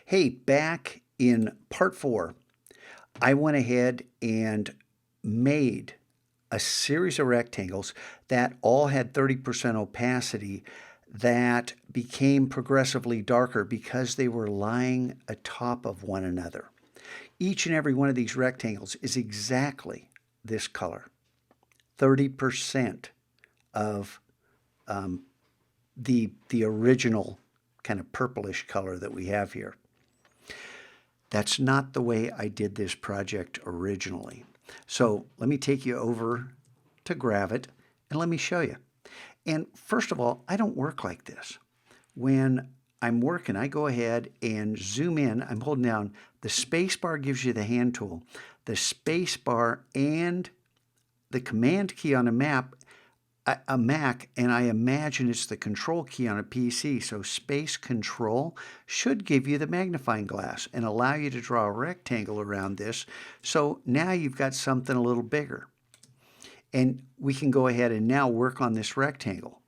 Hey, back in part 4, I went ahead and made a series of rectangles that all had 30% opacity that became progressively darker because they were lying atop of one another. Each and every one of these rectangles is exactly this color, 30% of the original kind of purplish color that we have here. That's not the way I did this project originally. So let me take you over to Gravit and let me show you. And first of all, I don't work like this. When I'm working, I go ahead and zoom in. I'm holding down. The space bar gives you the hand tool. The space bar and the command key on a Mac, and I imagine it's the control key on a PC. So space control should give you the magnifying glass and allow you to draw a rectangle around this. So now you've got something a little bigger. And we can go ahead and now work on this rectangle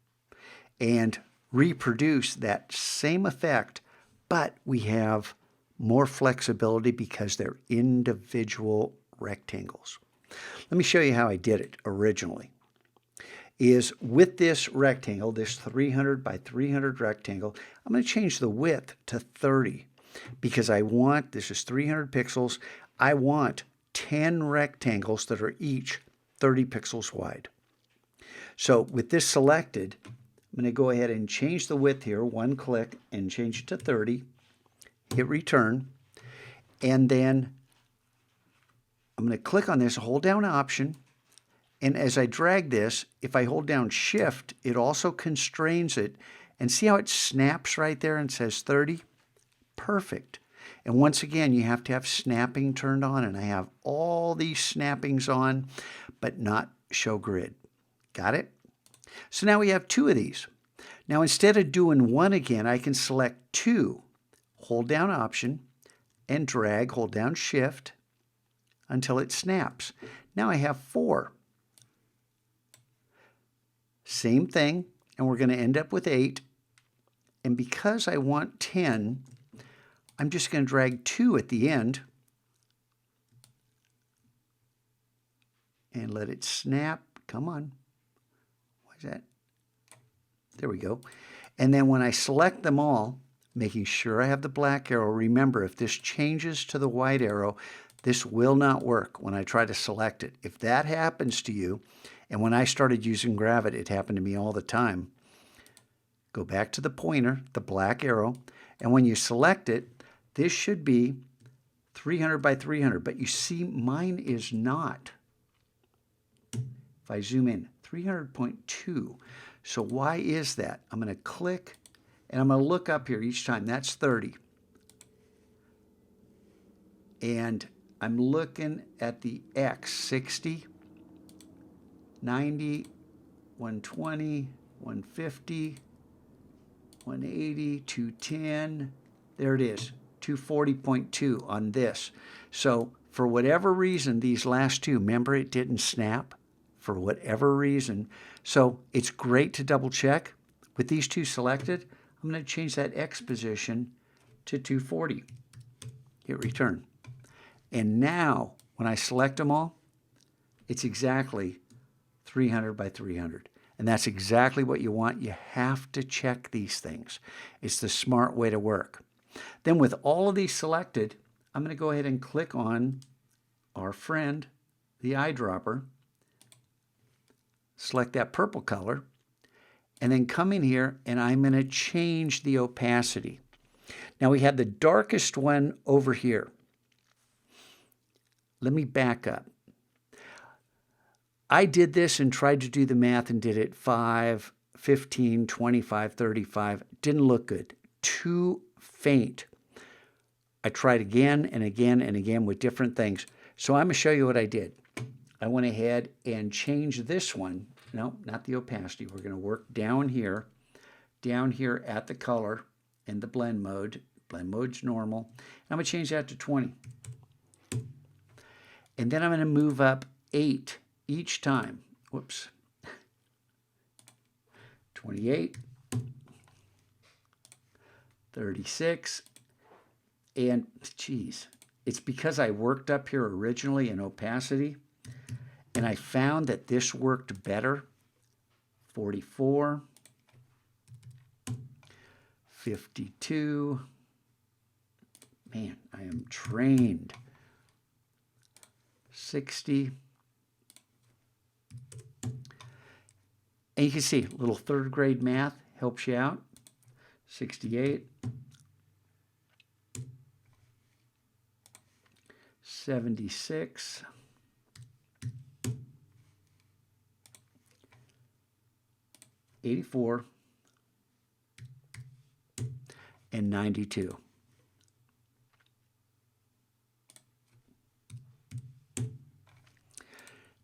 and reproduce that same effect, but we have more flexibility because they're individual rectangles. Let me show you how I did it originally. Is with this rectangle, this 300 by 300 rectangle, I'm going to change the width to 30 because I want, this is 300 pixels, I want 10 rectangles that are each 30 pixels wide. So with this selected, I'm going to go ahead and change the width here, one click, and change it to 30, hit return, and then I'm going to click on this, hold down Option, and as I drag this, if I hold down Shift, it also constrains it. And see how it snaps right there and says 30? Perfect. And once again, you have to have snapping turned on. And I have all these snappings on, but not show grid. Got it? So now we have 2 of these. Now instead of doing 1 again, I can select 2, hold down Option, and drag, hold down Shift until it snaps. Now I have 4. Same thing, and we're going to end up with 8. And because I want 10, I'm just going to drag 2 at the end and let it snap. Come on. Why is that? There we go. And then when I select them all, making sure I have the black arrow, remember if this changes to the white arrow, this will not work when I try to select it. If that happens to you, and when I started using Gravit, it happened to me all the time. Go back to the pointer, the black arrow, and when you select it, this should be 300 by 300, but you see mine is not. If I zoom in, 300.2. So why is that? I'm going to click, and I'm going to look up here each time. That's 30. And I'm looking at the X, 60. 90, 120, 150, 180, 210. There it is, 240.2 on this. So for whatever reason, these last 2, remember it didn't snap for whatever reason. So it's great to double check. With these 2 selected, I'm going to change that X position to 240. Hit return. And now when I select them all, it's exactly 300 by 300. And that's exactly what you want. You have to check these things. It's the smart way to work. Then with all of these selected, I'm going to go ahead and click on our friend, the eyedropper. Select that purple color. And then come in here and I'm going to change the opacity. Now we have the darkest one over here. Let me back up. I did this and tried to do the math and did it 5, 15, 25, 35. Didn't look good. Too faint. I tried again and again and again with different things. So I'm going to show you what I did. I went ahead and changed this one. No, not the opacity. We're going to work down here at the color and the blend mode. Blend mode's normal. I'm going to change that to 20. And then I'm going to move up 8 each time. Whoops. 28, 36, And geez, it's because I worked up here originally in opacity, and I found that this worked better. 44, 52. Man, I am trained. 60. And you can see a little third grade math helps you out. 68. 76. 84. And 92.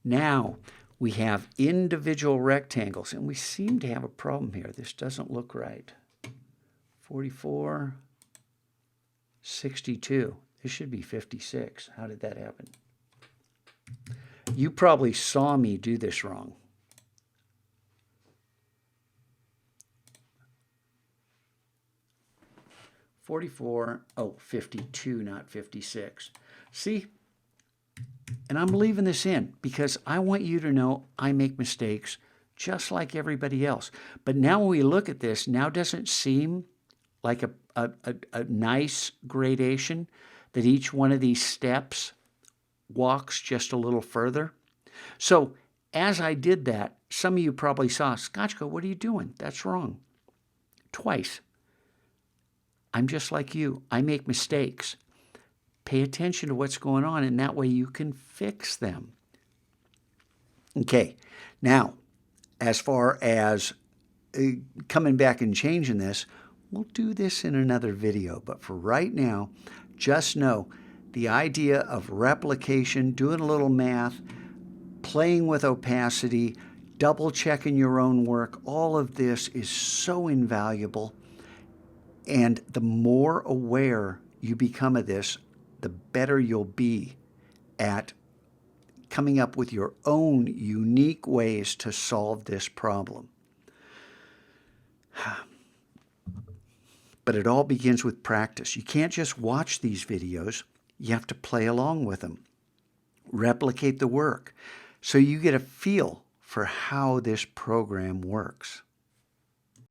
Now we have individual rectangles, and we seem to have a problem here. This doesn't look right. 44, 62. This should be 56. How did that happen? You probably saw me do this wrong. Oh, 52, not 56. See? And I'm leaving this in because I want you to know I make mistakes just like everybody else. But now when we look at this, now doesn't seem like a nice gradation that each one of these steps walks just a little further. So as I did that, some of you probably saw, Scotchko, what are you doing? That's wrong. Twice. I'm just like you. I make mistakes. Pay attention to what's going on, and that way you can fix them. Okay, now, as far as coming back and changing this, we'll do this in another video. But for right now, just know the idea of replication, doing a little math, playing with opacity, double checking your own work, all of this is so invaluable. And the more aware you become of this, the better you'll be at coming up with your own unique ways to solve this problem. But it all begins with practice. You can't just watch these videos. You have to play along with them. Replicate the work so you get a feel for how this program works.